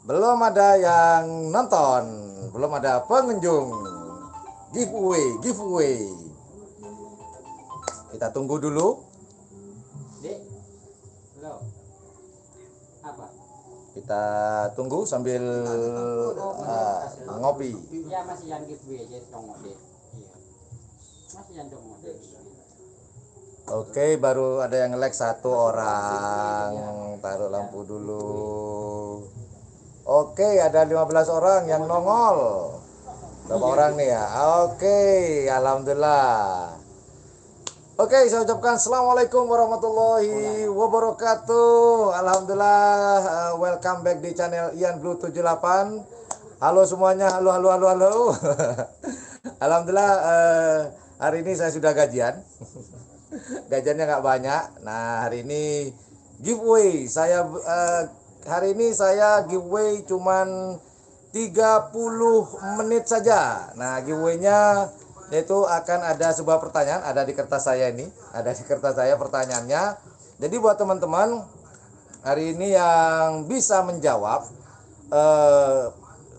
Belum ada yang nonton, belum ada pengunjung. Giveaway. Kita tunggu dulu. Dek, lo apa? Kita tunggu sambil ngopi. Ya masih yang giveaway aja dong dek. Iya. Masih yang dong dek. Oke, baru ada yang like 1 orang. Taruh lampu dulu. Oke, ada 15 orang yang nongol. Berapa orang nih ya? Oke, alhamdulillah. Oke, saya ucapkan assalamualaikum warahmatullahi wabarakatuh. Alhamdulillah, welcome back di channel Ian Blue 78. Halo semuanya, halo. Alhamdulillah, hari ini saya sudah gajian. Gajiannya nggak banyak. Nah, hari ini giveaway. Hari ini saya giveaway cuman 30 menit saja. Nah, giveaway-nya yaitu akan ada sebuah pertanyaan, ada di kertas saya ini, ada di kertas saya pertanyaannya. Jadi buat teman-teman hari ini yang bisa menjawab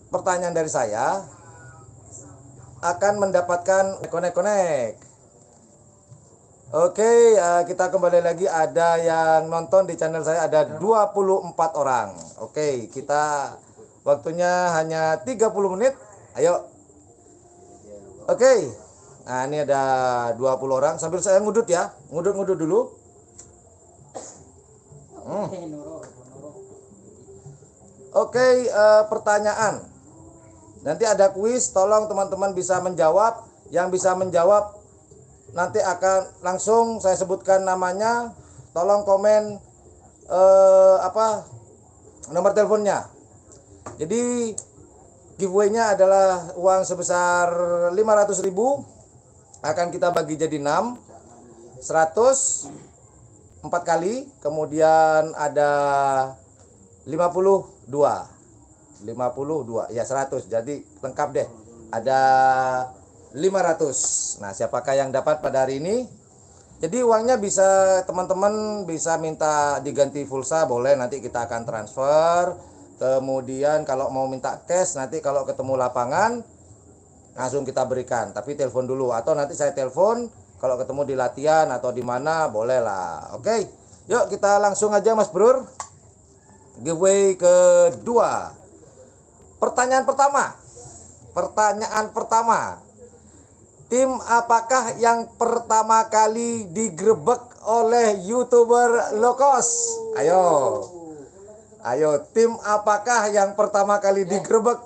pertanyaan dari saya akan mendapatkan konek-konek. Oke, kita kembali lagi, ada yang nonton di channel saya ada 24 orang. Oke, kita waktunya hanya 30 menit. Ayo. Oke. Nah, ini ada 20 orang. Sambil saya ngudut ya. Ngudut dulu. Oke, pertanyaan. Nanti ada kuis, tolong teman-teman bisa menjawab. Yang bisa menjawab nanti akan langsung saya sebutkan namanya. Tolong komen nomor teleponnya. Jadi giveaway-nya adalah uang sebesar 500.000, akan kita bagi jadi 6, 100 4 kali, kemudian ada 52 ya 100, jadi lengkap deh, ada 500. Nah, siapakah yang dapat pada hari ini? Jadi uangnya bisa teman-teman bisa minta diganti pulsa, boleh, nanti kita akan transfer. Kemudian kalau mau minta cash, nanti kalau ketemu lapangan langsung kita berikan, tapi telepon dulu, atau nanti saya telepon kalau ketemu di latihan atau di mana, boleh lah. Oke, yuk kita langsung aja Mas Brur. Giveaway kedua. Pertanyaan pertama. Tim apakah yang pertama kali digrebek oleh YouTuber low cost? Ayo, tim apakah yang pertama kali digrebek?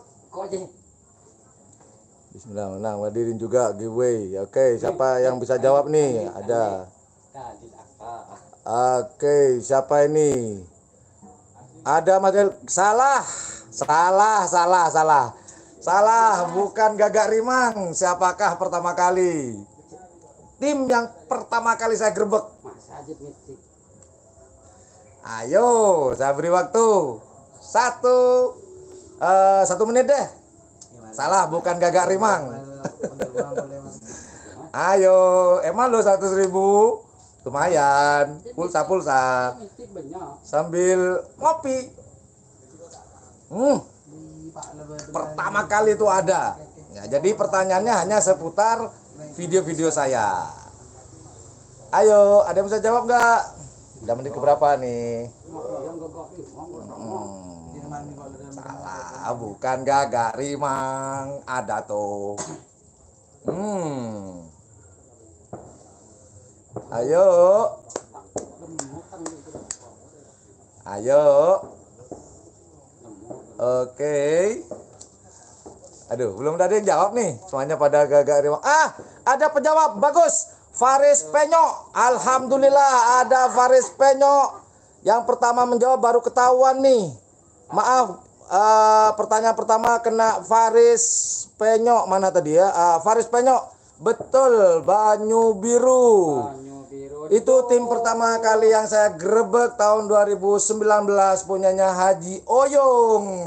Bismillah, menang, hadirin juga giveaway. Oke, siapa yang bisa jawab nih? Ada. Oke, siapa ini? Ada Madel. Salah, bukan Gagak Rimang. Siapakah pertama kali? Tim yang pertama kali saya grebek. Ayo, saya beri waktu 1 menit deh. Salah, bukan Gagak Rimang. Ayo, emang lo 100.000? Lumayan, pulsa sambil ngopi. Pertama kali itu ada. Ya, jadi pertanyaannya hanya seputar video-video saya. Ayo, ada yang bisa jawab nggak? Udah menit keberapa nih? Salah, bukan Gagak Rimang. Ada tuh. Ayo. Oke. Aduh, belum ada yang jawab nih. Semuanya pada Gagak Rimang. Ada penjawab. Bagus. Faris Penyo. Alhamdulillah ada Faris Penyo. Yang pertama menjawab, baru ketahuan nih. Maaf, pertanyaan pertama kena Faris Penyo. Mana tadi ya? Faris Penyo. Betul, Banyu Biru. Itu tim pertama kali yang saya grebek tahun 2019, punyanya Haji Oyong.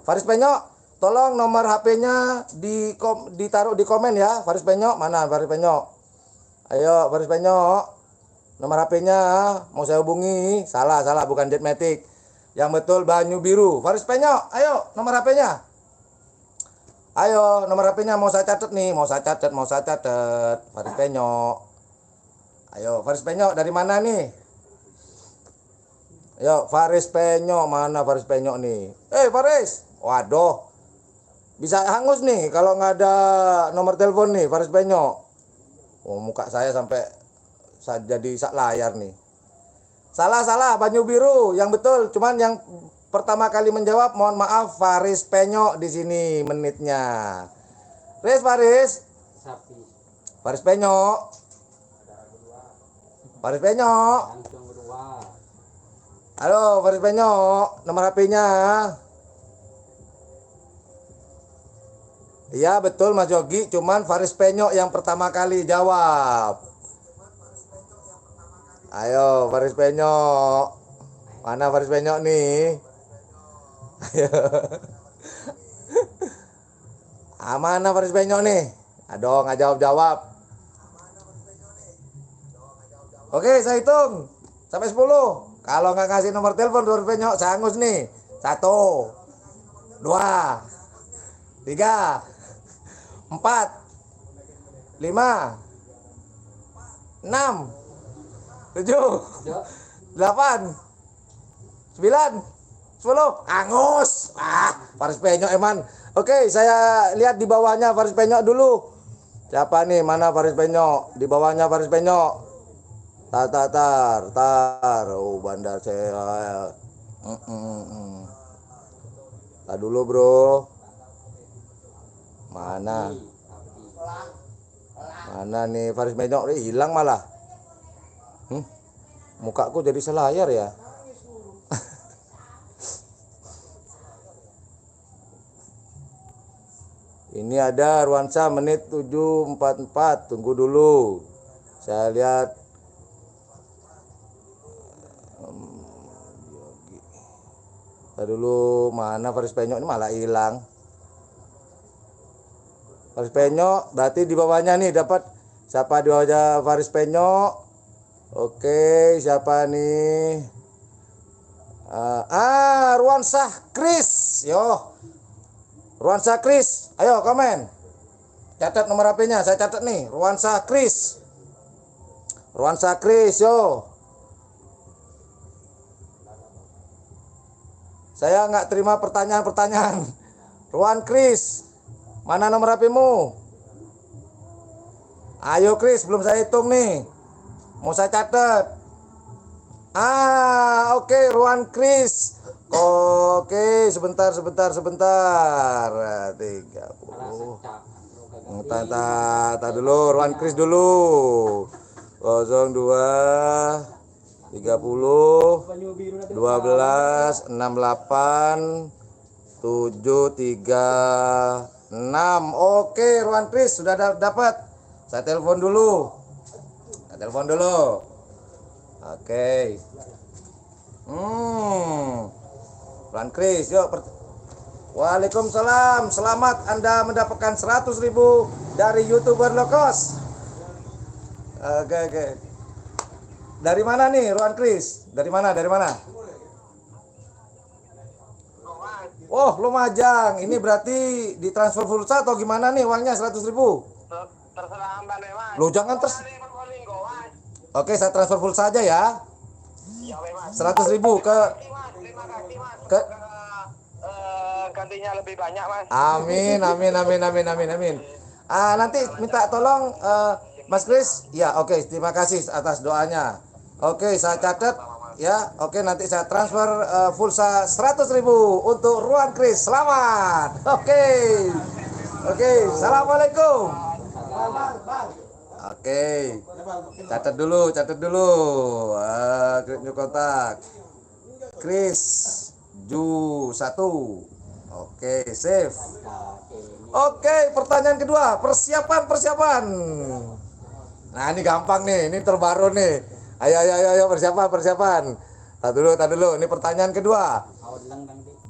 Faris Penyo, tolong nomor HP-nya ditaruh di komen ya. Faris Penyo, mana Faris Penyo? Ayo Faris Penyo. Nomor HP-nya mau saya hubungi. Salah, bukan Jetmatic. Yang betul Banyu Biru. Faris Penyok, ayo nomor HP-nya. Ayo, nomor HP-nya mau saya catat nih, mau saya catat. Faris Penyok. Ayo, Faris Penyok dari mana nih? Ayo, Faris Penyok, mana Faris Penyok nih? Faris. Waduh. Bisa hangus nih kalau nggak ada nomor telepon nih, Faris Penyok. Oh, muka saya sampai jadi sak layar nih. Salah, Banyu Biru. Yang betul, cuman yang pertama kali menjawab, mohon maaf, Faris Penyok di sini menitnya. Faris. Sapi. Faris Penyok. Faris Penyok. Langsung berdua. Halo, Faris Penyok. Nomor HP-nya. Iya, betul Mas Yogi, cuman Faris Penyok yang pertama kali jawab. Ayo, Faris Penyok. Mana Faris Penyok nih? Ayo. Mana Faris Penyok nih? Aduh, nggak jawab-jawab. Oke, saya hitung sampai 10. Kalau nggak kasih nomor telepon Faris Penyok, saya hangus nih. 1, 2, 3, 4, 5, 6, 7, 8, 9, 10. Angus. Faris Penyok eman. Oke, saya lihat di bawahnya Faris Penyok dulu. Siapa nih? Mana Faris Penyok? Di bawahnya Faris Penyok. Tar. Oh, bandar saya. Tar dulu, Bro. Mana nih Faris Penyok? Hilang malah. Mukaku jadi selayar ya. Ini ada Ruansa menit 7.44. Tunggu dulu. Saya lihat. Dulu mana Faris Penyok ini malah hilang. Faris Penyok berarti di bawahnya nih dapat siapa di bawahnya Faris Penyok? Oke, siapa nih? Ruansah Kris. Yo. Ruansah Kris. Ayo komen. Catat nomor HP-nya, saya catat nih. Ruansah Kris. Yo. Saya nggak terima pertanyaan. Ruan Kris. Mana nomor HP-mu? Ayo Kris, belum saya hitung nih. Mau saya catat. Oke, Ruan Kris. Oke, sebentar. 30. Tata dulu, Ruan Kris dulu. 02 30 12 68 736. Oke, Ruan Kris sudah dapat. Saya telepon dulu. Oke. Ruan Kris, yuk. Waalaikumsalam. Selamat Anda mendapatkan 100.000 dari YouTuber low cost. Oke. Dari mana nih Ruan Kris? Dari mana? Oh, Lumajang. Ini berarti ditransfer pulsa atau gimana nih uangnya 100.000? Terserah Mbak Mas. Lo jangan Oke, saya transfer pulsa aja ya. 100.000 ke Terima kasih Mas. ke Gantinya lebih banyak Mas. Amin. Nanti minta tolong Mas Kris. Ya, oke, terima kasih atas doanya. Oke, saya catat ya. Oke, nanti saya transfer pulsa 100.000 untuk Ruan Kris. Selamat. Oke, assalamualaikum. Oke, catat dulu. New kontak Kris Ju 1. Oke, save. Oke, pertanyaan kedua, persiapan. Nah, ini gampang nih, ini terbaru nih. Ayo, persiapan. Tar dulu. Ini pertanyaan kedua.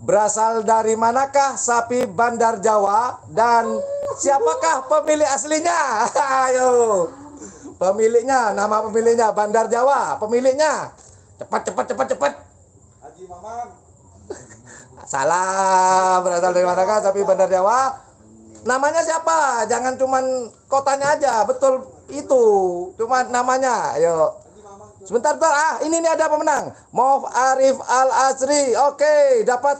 Berasal dari manakah sapi Bandar Jawa dan siapakah pemilik aslinya? Ayo. Pemiliknya, nama pemiliknya Bandar Jawa. Pemiliknya. Cepat. Haji Mamang. Salah, berasal dari manakah tapi Bandar Jawa. Namanya siapa? Jangan cuman kotanya aja. Betul itu. Cuman namanya. Ayo. Sebentar. Ini nih ada pemenang. Mof Arif Al Asri. Oke, dapat.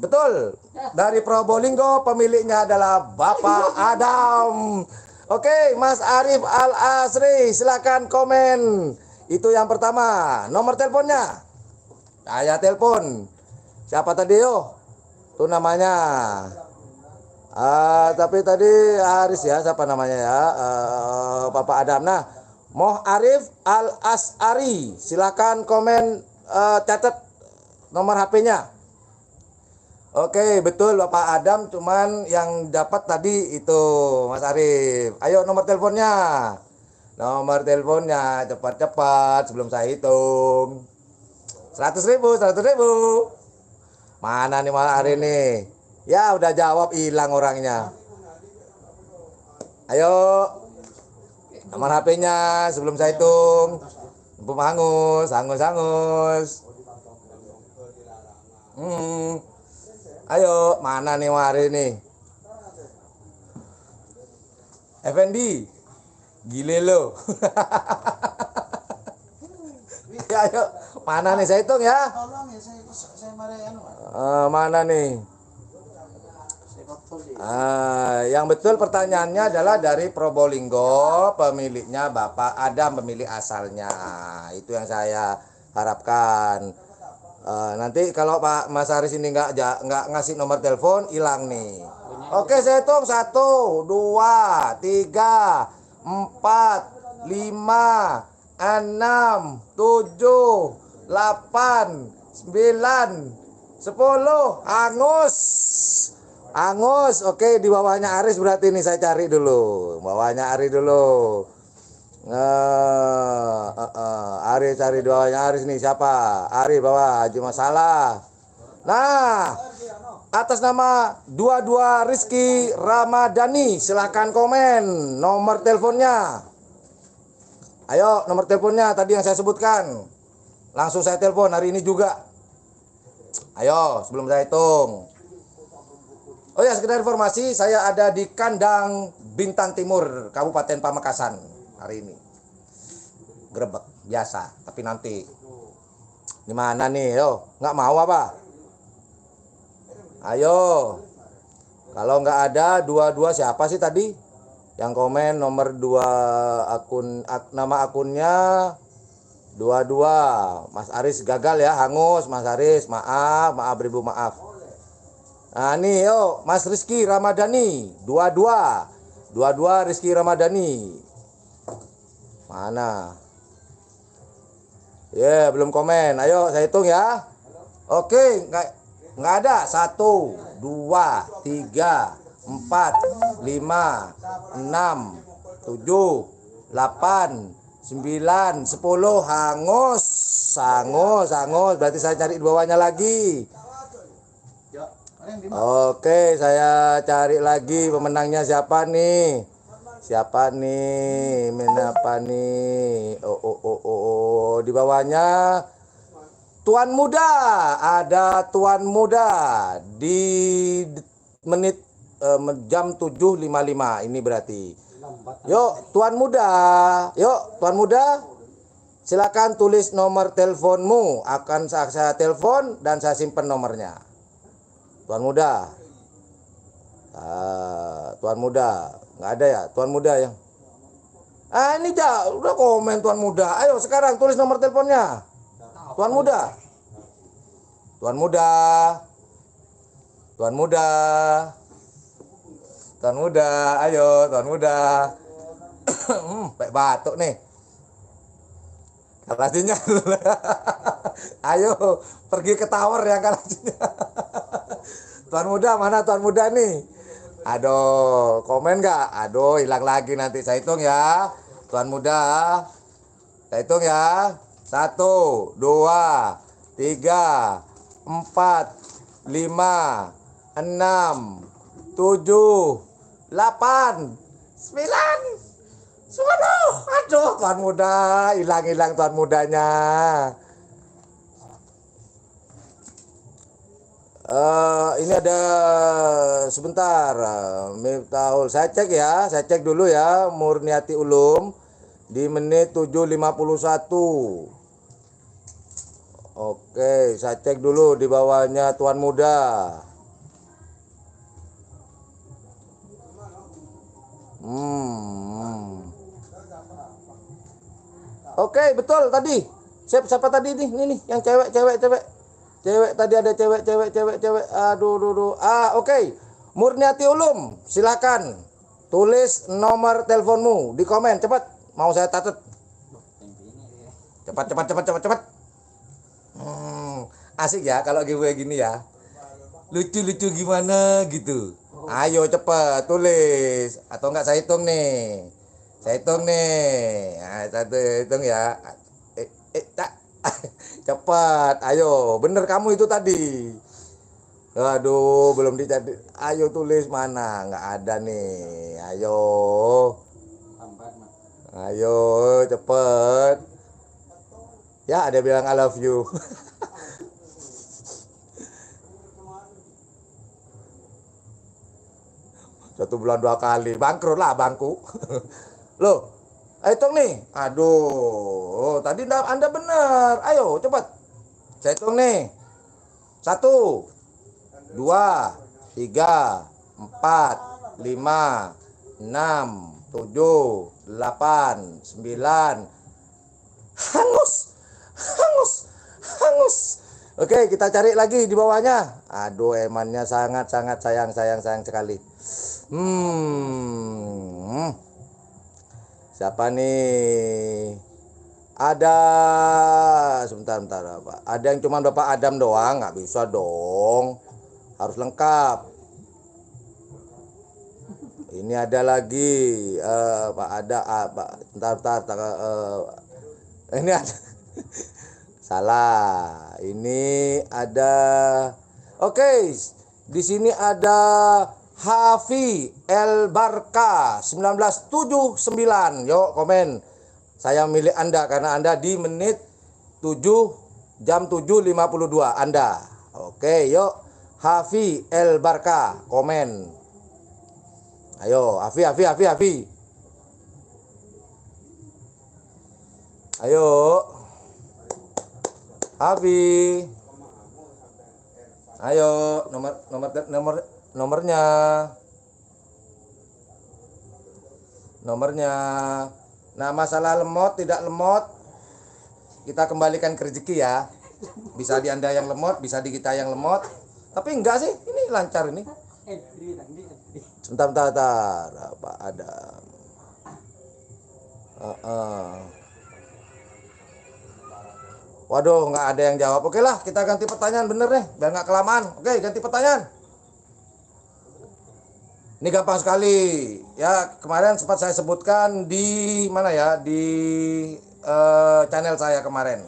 Betul. Dari Probolinggo, pemiliknya adalah Bapak Adam. Oke, Mas Arif Al Asri, silakan komen. Itu yang pertama. Nomor teleponnya. Saya telepon. Siapa tadi yo? Itu namanya. Tapi tadi Haris ya, siapa namanya ya? Bapak Adam. Nah, Moh Arif Al Asari, silakan komen, catat nomor HP-nya. Oke, betul Bapak Adam, cuman yang dapat tadi itu Mas Arif. Ayo nomor teleponnya. Nomor teleponnya cepat sebelum saya hitung. 100.000. Mana nih malah hari ini? Ya udah jawab, hilang orangnya. Ayo. Nomor HP-nya sebelum saya hitung. Hangus. Ayo, mana nih hari ini? Effendi. Gile lo. Ya, ayo. Mana nih saya hitung ya? Tolong ya saya marahin. Mana nih? Yang betul pertanyaannya adalah dari Probolinggo, pemiliknya Bapak Adam, pemilik asalnya. Itu yang saya harapkan. Nanti kalau Pak Mas Haris ini nggak ngasih nomor telepon, hilang nih. Oke, saya hitung 1, 2, 3, 4, 5, 6, 7, 8, 9, 10. Angus. Oke, di bawahnya Aris berarti ini saya cari dulu. Bawahnya Aris dulu. Aris cari di bawahnya Aris nih siapa? Aris bawah Haji Masalah. Nah, atas nama 22 Rizky Ramadhani, silahkan komen nomor teleponnya. Ayo, nomor teleponnya tadi yang saya sebutkan. Langsung saya telepon hari ini juga. Ayo, sebelum saya hitung. Oh ya, sekedar informasi, saya ada di kandang Bintan Timur, Kabupaten Pamekasan hari ini. Grebek biasa, tapi nanti. Di mana nih? Yo, nggak mau apa? Ayo. Kalau nggak ada 22 siapa sih tadi? Yang komen nomor 2 akun, nama akunnya 22. Mas Aris gagal ya, hangus Mas Aris. Maaf Ribu maaf. Nah nih yo, Mas Rizky Ramadhani 22 Rizky Ramadhani. Mana? Ya, belum komen. Ayo saya hitung ya. Oke, nggak ada. 1, 2, 3, 4, 5, 6, 7, 8, 9, 10. Hangus. Berarti saya cari di bawahnya lagi. Oke, saya cari lagi pemenangnya siapa nih? Menapa nih? Di bawahnya Tuan Muda. Ada Tuan Muda di menit jam 7.55 ini berarti. Yuk, Tuan Muda. Silakan tulis nomor teleponmu. Akan saya telepon dan saya simpan nomornya. Tuan Muda. Tuan Muda. Nggak ada ya? Tuan Muda yang. Ini udah komen Tuan Muda. Ayo sekarang tulis nomor teleponnya. Tuan Muda. Ayo Tuan Muda. Kayak batuk nih. Kalasinya. Ayo pergi ke tower ya kalasinya. Tuan Muda, mana Tuan Muda nih? Aduh, komen nggak? Aduh, hilang lagi nanti. Saya hitung ya. Tuan Muda. Saya hitung ya. 1, 2, 3, 4, 5, 6, 7, 8, 9, 10. Waduh, aduh, tuan muda, hilang tuan mudanya. Ini ada sebentar, Miftahul. Saya cek ya, saya cek dulu ya, Murniati Ulum di menit 7:51. Oke, saya cek dulu di bawahnya tuan muda. Oke, betul tadi. Siapa tadi nih yang cewek. Cewek tadi ada cewek. Aduh. Oke. Murniati Ulum, silakan. Tulis nomor teleponmu di komen cepat. Mau saya catat. Cepat. Asik ya kalau giveaway gini ya. Lucu gimana gitu. Ayo cepat tulis atau enggak saya hitung nih. Nah, satu hitung ya. Tak. Cepat, ayo. Bener kamu itu tadi. Aduh, belum dicatat. Ayo tulis mana? Nggak ada nih. Ayo, cepet. Ya, ada bilang I love you. 1 bulan 2 kali. Bangkrut lah bangku. Loh, hitung nih. Aduh, tadi Anda benar. Ayo, cepat. Saya hitung nih. 1, 2, 3, 4, 5, 6, 7, 8, 9. Hangus. Oke, kita cari lagi di bawahnya. Aduh, emannya sangat sayang sekali. Siapa nih? Ada sebentar apa? Ada yang cuma Bapak Adam doang, nggak bisa dong. Harus lengkap. Ini ada lagi Pak ada Pak. Bentar. Ini ada. Salah. Ini ada. Oke. Di sini ada Hafi El Barka 1979. Yuk komen. Saya milih Anda karena Anda di menit 7:07:52 Anda. Oke, yuk. Hafi El Barka komen. Ayo, Hafi. Ayo. Hafi. Ayo, nomornya. Nah, masalah lemot tidak lemot kita kembalikan ke rezeki ya. Bisa di Anda yang lemot, bisa di kita yang lemot. Tapi enggak sih, ini lancar ini. Sebentar. Apa ada? Waduh, nggak ada yang jawab. Oke lah, kita ganti pertanyaan bener deh, biar nggak kelamaan. Oke, ganti pertanyaan. Ini gampang sekali. Ya, kemarin sempat saya sebutkan di mana ya? Di channel saya kemarin.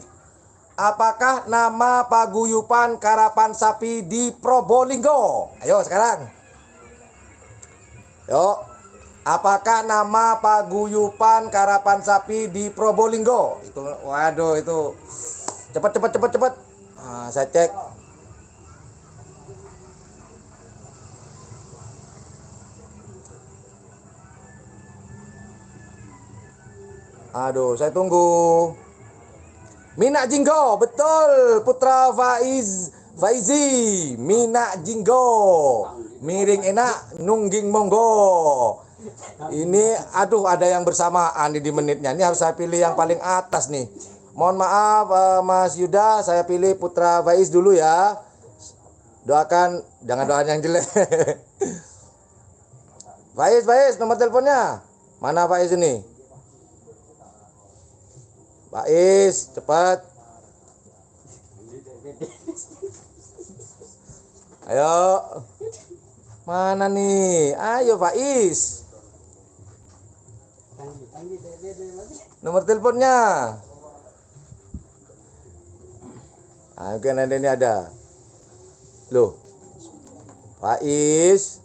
Apakah nama paguyuban karapan sapi di Probolinggo? Ayo sekarang. Yuk. Apakah nama paguyuban karapan sapi di Probolinggo? Itu waduh itu. Cepat. Nah, saya cek. Aduh, saya tunggu. Minak Jinggo, betul. Putra Faizi. Minak Jinggo. Miring enak, nungging monggo. Ini aduh ada yang bersamaan di menitnya. Ini harus saya pilih yang paling atas nih. Mohon maaf Mas Yuda, saya pilih Putra Faiz dulu ya. Doakan, jangan doain yang jelek. Faiz, nomor teleponnya. Mana Faiz ini? Faiz, cepat. Ayo. Mana nih? Ayo Faiz. Nomor teleponnya. Oke, nanti ini ada. Loh. Faiz.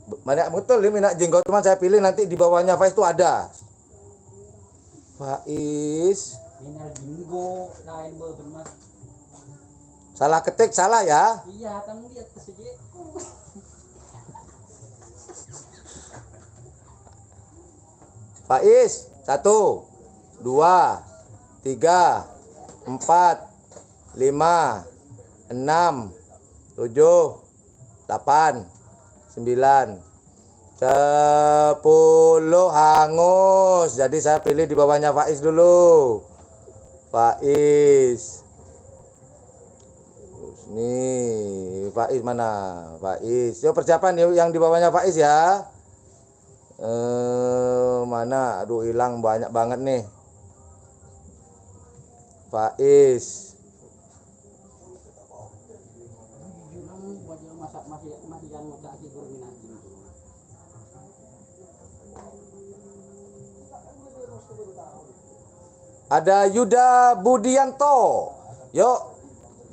Banyak betul ini minyak jenggot, teman saya pilih nanti di bawahnya Faiz itu ada. Faiz. Minar jinggo lain Mas. Salah ketik, salah ya. Iya, kamu lihat ke sini. Faiz, 1, 2, 3, 4, 5, 6, 7, 8, 9, 10 hangus. Jadi saya pilih di bawahnya Faiz dulu. Faiz. Terus nih, Faiz mana? Faiz. Yuk persiapan yuk yang di bawahnya Faiz ya. Mana? Aduh hilang banyak banget nih. Faiz. Masih yang masak figur minat jinggo. Ada Yuda Budianto. Yuk.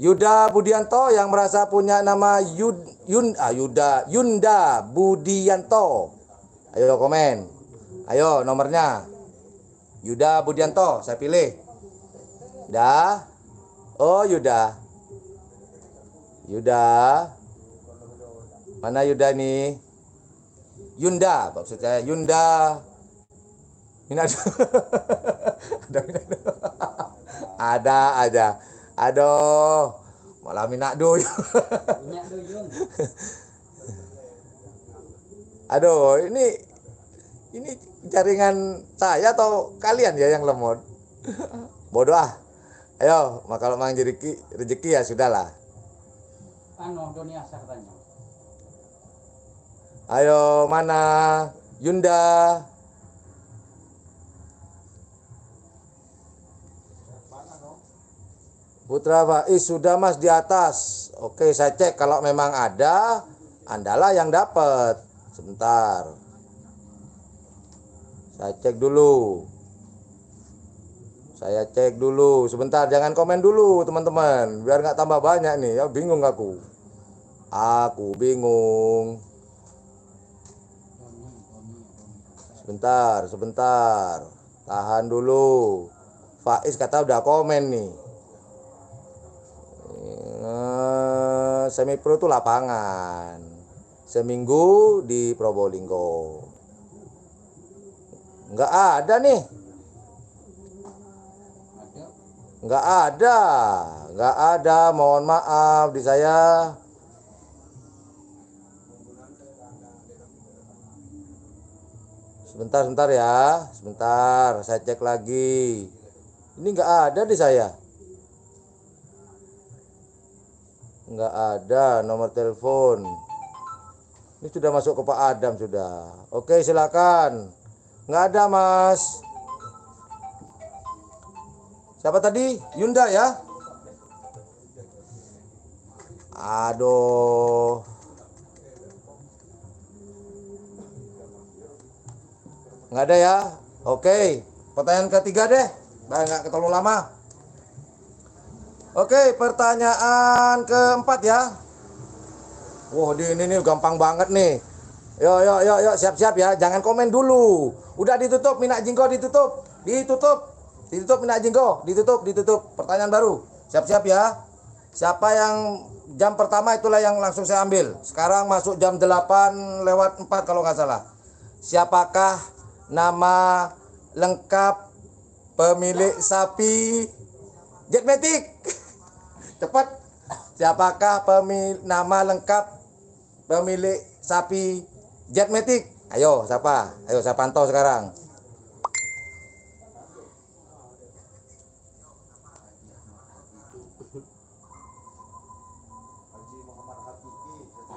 Yuda Budianto yang merasa punya nama Yunda Budianto. Ayo komen. Ayo nomornya. Yuda Budianto, saya pilih. Dah. Oh Yuda. Yuda. Mana Yuda nih? Yunda, maksud saya Yunda. Minat. Ada aja. Aduh, malah minat dulu. Minyak duyung. Aduh, ini jaringan saya atau kalian ya yang lemot? Bodoh ah. Ayo, kalau mang rezeki ya sudahlah. Doni asar tanya. Ayo, mana? Yunda. Putra Faiz sudah Mas di atas. Oke, saya cek kalau memang ada, Andalah yang dapat. Sebentar. Saya cek dulu. Sebentar, jangan komen dulu teman-teman. Biar nggak tambah banyak nih. Ya bingung aku. Aku bingung. Sebentar. Tahan dulu. Faiz kata udah komen nih. Semi pro itu lapangan. Seminggu di Probolinggo. Nggak ada nih. Nggak ada. Mohon maaf di saya. Sebentar ya. Sebentar, saya cek lagi. Ini nggak ada di saya. Nggak ada nomor telepon. Ini sudah masuk ke Pak Adam sudah. Oke, silakan. Nggak ada, Mas. Siapa tadi? Yunda ya? Aduh. Nggak ada ya? Oke. Pertanyaan ketiga deh. Nggak terlalu lama. Oke, pertanyaan keempat ya. Wah, ini gampang banget nih. Yo, siap-siap ya. Jangan komen dulu. Udah ditutup, minyak jinggo ditutup. Ditutup minyak jinggo, ditutup. Pertanyaan baru. Siap-siap ya. Siapa yang jam pertama itulah yang langsung saya ambil. Sekarang masuk jam 8:04 kalau nggak salah. Siapakah nama lengkap pemilik sapi Jetmatic? Cepat. Siapakah nama lengkap pemilik sapi Jetmatic? Ayo, siapa? Ayo saya pantau sekarang.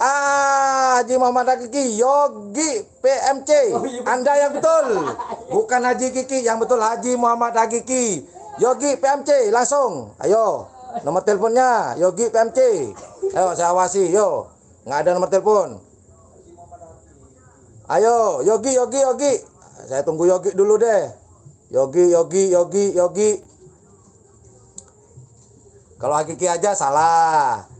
Haji Muhammad Hakiki, Yogi PMC. Anda yang betul. Bukan Haji Kiki, yang betul Haji Muhammad Hakiki. Yogi PMC, langsung. Ayo, nomor teleponnya Yogi PMC. Ayo saya awasi, yo. Nggak ada nomor telepon. Ayo, Yogi. Saya tunggu Yogi dulu deh. Yogi. Kalau Hakiki aja salah.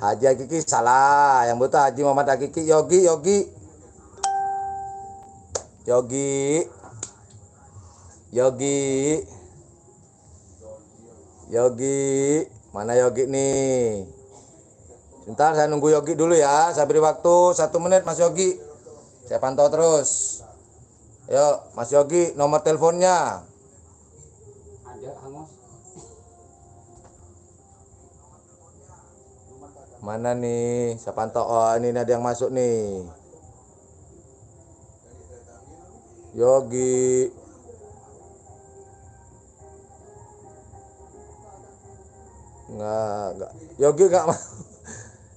Haji Hakiki salah. Yang betul Haji Muhammad Hakiki. Yogi. Yogi. Yogi. Yogi. Mana Yogi nih? Sebentar saya nunggu Yogi dulu ya. Saya beri waktu 1 menit Mas Yogi. Saya pantau terus. Yuk, Mas Yogi, nomor teleponnya. Ada hangus. Mana nih? Saya pantau. Oh, ini ada yang masuk nih. Yogi. Enggak. Yogi enggak mau.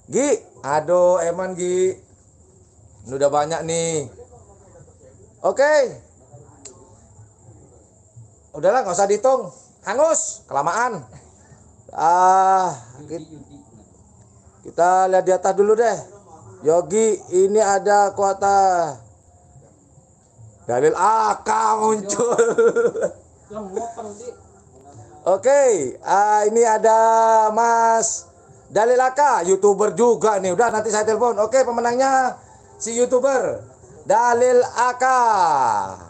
Gi, aduh, Eman Gi. Ini udah banyak nih. Oke. Udahlah, nggak usah dihitung. Hangus, kelamaan. Kita lihat di atas dulu deh. Yogi, ini ada kuota. Dalil AK muncul. Lemot Di. Oke, ini ada Mas Dalil AK, YouTuber juga nih. Udah, nanti saya telepon. Oke, pemenangnya si YouTuber Dalil AK.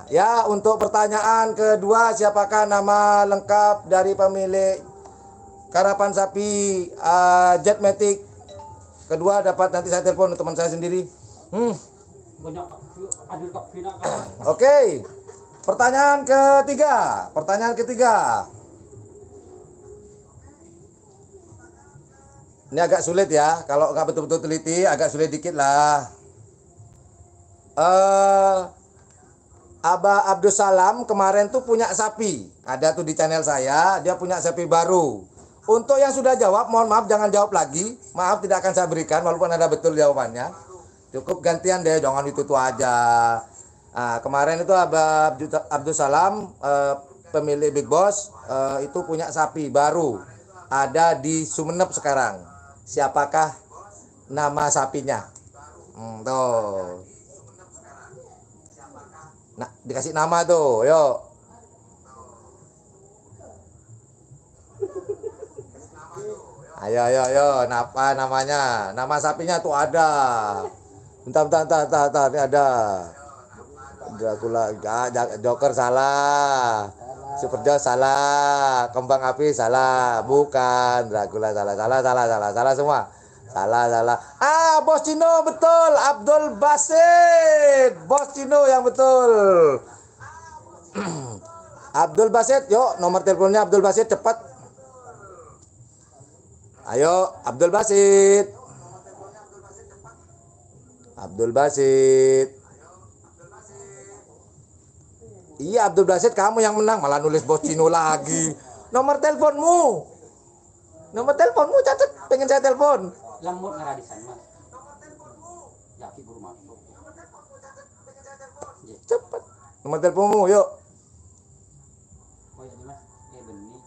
Ya, untuk pertanyaan kedua, siapakah nama lengkap dari pemilik karapan sapi Jetmatic? Kedua dapat nanti saya telepon teman saya sendiri. Banyak adil kak Vina kan. Oke. Pertanyaan ketiga. Ini agak sulit ya. Kalau nggak betul-betul teliti, agak sulit dikit lah. Abah Abdul Salam kemarin tuh punya sapi. Ada tuh di channel saya, dia punya sapi baru. Untuk yang sudah jawab, mohon maaf jangan jawab lagi. Maaf tidak akan saya berikan walaupun ada betul jawabannya. Cukup gantian deh, jangan itu aja. Nah, kemarin itu Abah Abdul Salam, pemilik Big Boss, itu punya sapi baru. Ada di Sumeneb sekarang. Siapakah nama sapinya? Tuh. Nah, dikasih nama tuh, yuk. Ayo, apa namanya? Nama sapinya tuh ada. Bentar, ini ada. Dracula, Joker salah. Super Joe salah. Kembang api salah. Bukan. Dracula salah semua. Salah. Bos Cino betul. Abdul Basit. Bos Cino yang betul. Abdul Basit, yuk nomor teleponnya Abdul Basit cepat. Ayo, Abdul Basit. Iya, Abdul Basit, kamu yang menang, malah nulis Bos Cino lagi. Nomor teleponmu catat, pengen saya telepon. Lemot ngeradisan mas. Yaki buru masuk. Cepat. Nomor teleponmu, yuk. Oh iya mas, benih.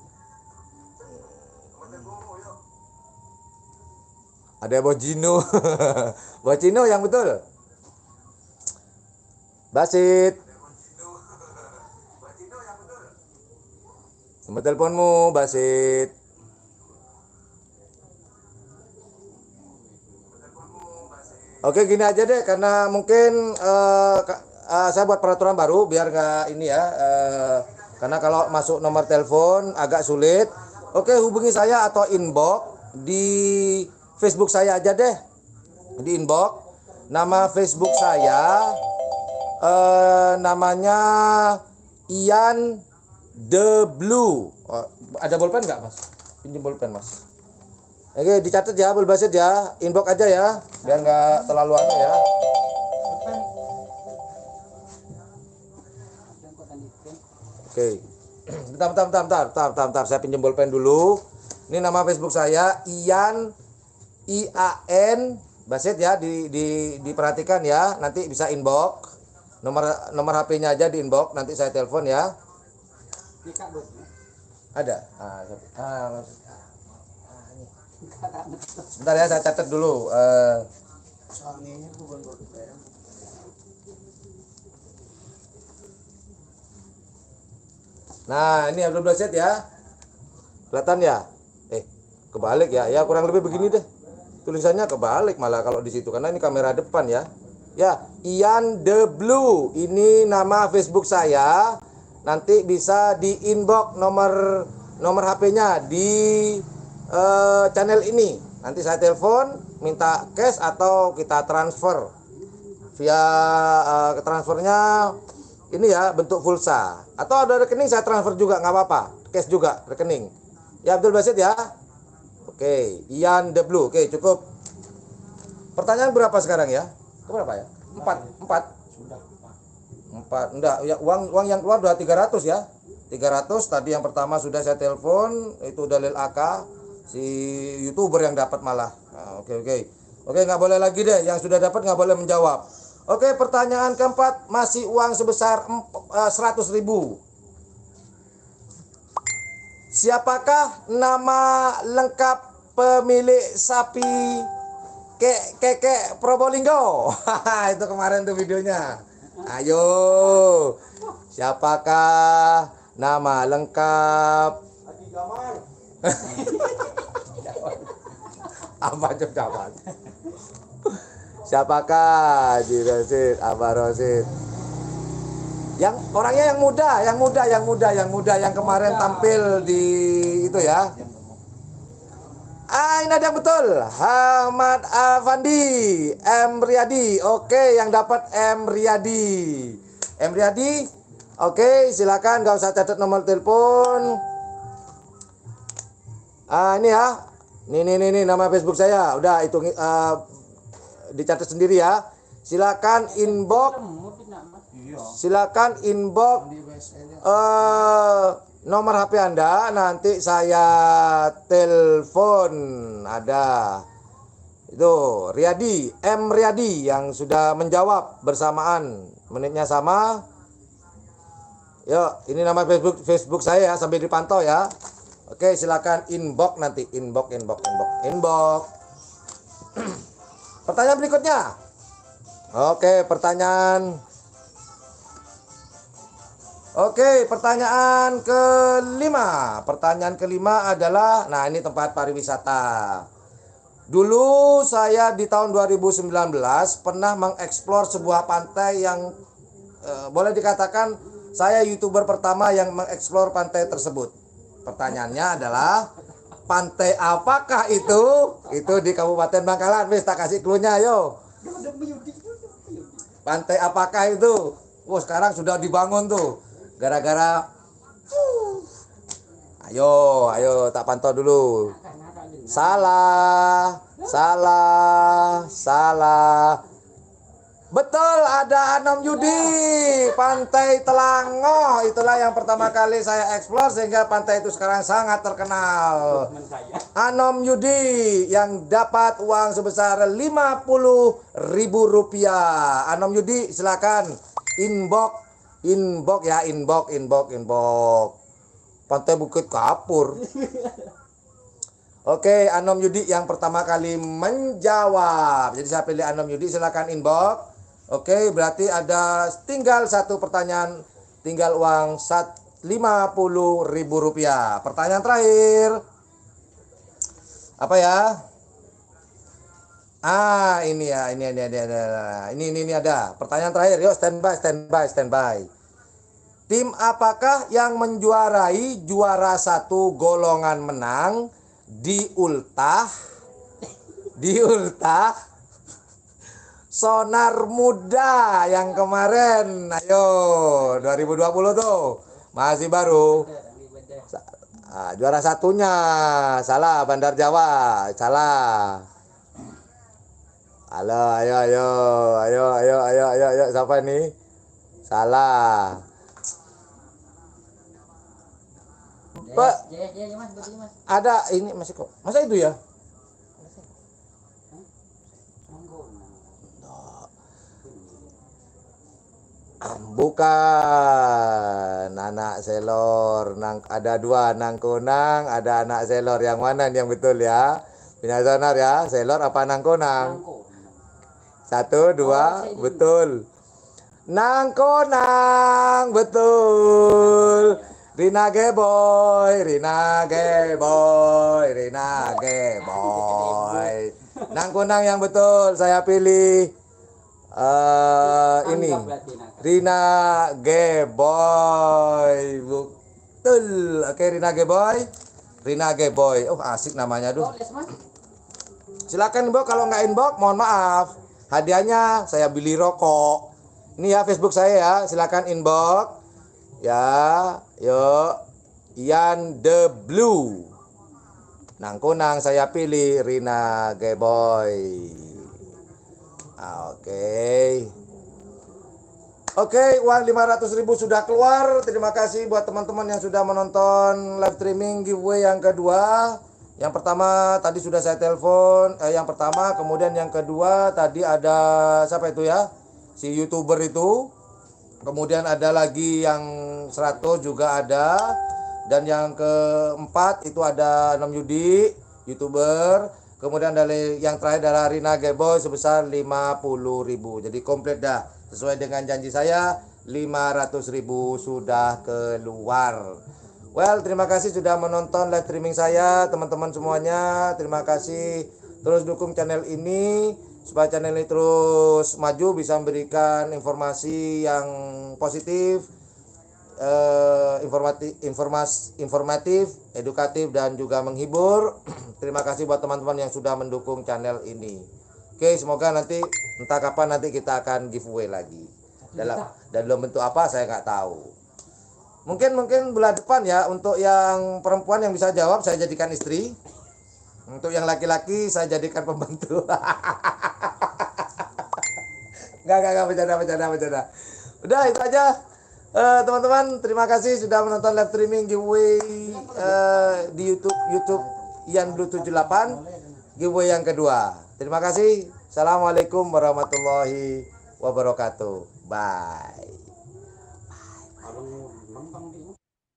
Ada Bos Cino. Bos Cino yang betul. Basit. Nomor teleponmu, Basit. Oke, gini aja deh, karena mungkin saya buat peraturan baru biar nggak ini ya. Karena kalau masuk nomor telepon agak sulit. Oke, hubungi saya atau inbox di Facebook saya aja deh. Di inbox. Nama Facebook saya namanya Ian The Blue. Ada bolpen nggak mas? Pinjam bolpen mas. Oke, dicatat ya, Abdul Basit ya. Inbox aja ya, biar nggak terlalu aneh ya. Oke. Bentar. Saya pinjam bolpen dulu. Ini nama Facebook saya Ian Basit ya, diperhatikan ya. Nanti bisa inbox. Nomor HP-nya aja di inbox, nanti saya telepon ya. Ada. Sebentar ya, saya catat dulu. Nah, ini Abdul Basit ya. Kelihatan ya? Kebalik ya. Ya kurang lebih begini deh. Tulisannya kebalik malah kalau di situ karena ini kamera depan ya. Ya, Ian the Blue. Ini nama Facebook saya. Nanti bisa di inbox nomor HP-nya di channel ini. Nanti saya telepon, minta cash atau kita transfer via transfernya ini ya bentuk pulsa. Atau ada rekening saya transfer juga nggak apa-apa, cash juga rekening. Ya Abdul Basit ya. Oke, Ian the Blue. Oke, cukup. Pertanyaan berapa sekarang ya? Berapa ya? 4. Sudah, Pak. 4. Enggak, ya uang yang keluar udah 300 ya. 300 tadi yang pertama sudah saya telepon, itu dalil AK si YouTuber yang dapat malah. Nah, oke. Oke, nggak boleh lagi deh, yang sudah dapat nggak boleh menjawab. Oke, pertanyaan keempat, masih uang sebesar 100.000. Siapakah nama lengkap pemilik sapi Kekek Probolinggo? Itu kemarin tuh videonya. Ayo, siapakah nama lengkap? Haji Jamal. Apa jawaban? Siapakah Haji Rosid, Abah Rosid? Yang orangnya yang muda yang kemarin tampil di itu ya. Ini ada yang betul. Ahmad Afandi, M Riyadi. Oke, yang dapat M Riyadi. M Riyadi. Oke, silakan gak usah catat nomor telepon. Ini ya. Nih nama Facebook saya. Udah itu dicatat sendiri ya. Silakan inbox. Silakan inbox nomor HP Anda, nanti saya telepon. Ada itu Riyadi, M Riyadi yang sudah menjawab bersamaan, menitnya sama. Yuk, ini nama Facebook saya ya, sambil dipantau ya. Oke, silakan inbox nanti, inbox. Pertanyaan berikutnya. Oke, pertanyaan kelima. Pertanyaan kelima adalah, nah ini tempat pariwisata. Dulu saya di tahun 2019 pernah mengeksplor sebuah pantai yang boleh dikatakan saya YouTuber pertama yang mengeksplor pantai tersebut. Pertanyaannya adalah, pantai apakah itu? Itu di Kabupaten Bangkalan. Wis tak kasih clue-nya, ayo. Pantai apakah itu? Sekarang sudah dibangun tuh. Gara-gara ayo tak pantau dulu. Salah. Betul, ada Anom Yudi, Pantai Telangoh. Itulah yang pertama kali saya eksplor sehingga pantai itu sekarang sangat terkenal. Anom Yudi yang dapat uang sebesar Rp50.000. Anom Yudi silakan inbox ya, inbox. Pantai Bukit Kapur. Oke, Anom Yudi yang pertama kali menjawab. Jadi saya pilih Anom Yudi, silakan inbox. Oke, berarti ada tinggal satu pertanyaan, tinggal uang Rp50.000. Pertanyaan terakhir. Apa ya? Ini ya, ini ada. Pertanyaan terakhir, yuk standby. Tim apakah yang menjuarai juara 1 golongan menang di ultah Sonar Muda yang kemarin? Ayo, 2020 tuh. Masih baru. Juara satunya salah, Bandar Jawa. Salah. Halo, ayo, siapa nih? Salah. Pak, ada ini masih kok. Masa itu ya? Bukan anak selor. Ada 2, nangkonang, ada anak selor. Yang mana yang betul ya? Binasonar ya, selor apa nangkonang? 1, 2, betul. Nangkonang, betul. Rina Geboy. Nangkonang yang betul, saya pilih. Ini Anggap berarti nak. Rina Geboy. Betul. Oke, Rina Geboy. Rina Geboy. Oh, asik namanya, duh. Boleh mas. Silakan inbox, kalau nggak inbox mohon maaf. Hadiahnya saya beli rokok. Ini ya Facebook saya ya. Silakan inbox. Ya, yuk. Ian the Blue. Nang kunang saya pilih Rina Geboy. Oke. Oke, uang 500.000 sudah keluar. Terima kasih buat teman-teman yang sudah menonton live streaming giveaway yang kedua. Yang pertama tadi sudah saya telepon, yang pertama, kemudian yang kedua tadi ada siapa itu ya? Si YouTuber itu. Kemudian ada lagi yang 100 juga ada. Dan yang keempat itu ada Nom Yudi, YouTuber. Kemudian dari yang terakhir adalah Rina Geboy sebesar 50.000. Jadi komplit dah. Sesuai dengan janji saya, 500.000 sudah keluar. Well, terima kasih sudah menonton live streaming saya, teman-teman semuanya. Terima kasih. Terus dukung channel ini supaya channel ini terus maju, bisa memberikan informasi yang positif, informatif, edukatif, dan juga menghibur. Terima kasih buat teman-teman yang sudah mendukung channel ini. Oke, semoga nanti entah kapan nanti kita akan giveaway lagi. Dalam bentuk apa saya nggak tahu. Mungkin bulan depan ya, untuk yang perempuan yang bisa jawab saya jadikan istri. Untuk yang laki-laki saya jadikan pembantu. Enggak, bercanda. Udah itu aja. Teman-teman, terima kasih sudah menonton live streaming giveaway di YouTube Ian Blue 78, giveaway yang kedua. Terima kasih. Assalamualaikum warahmatullahi wabarakatuh. Bye.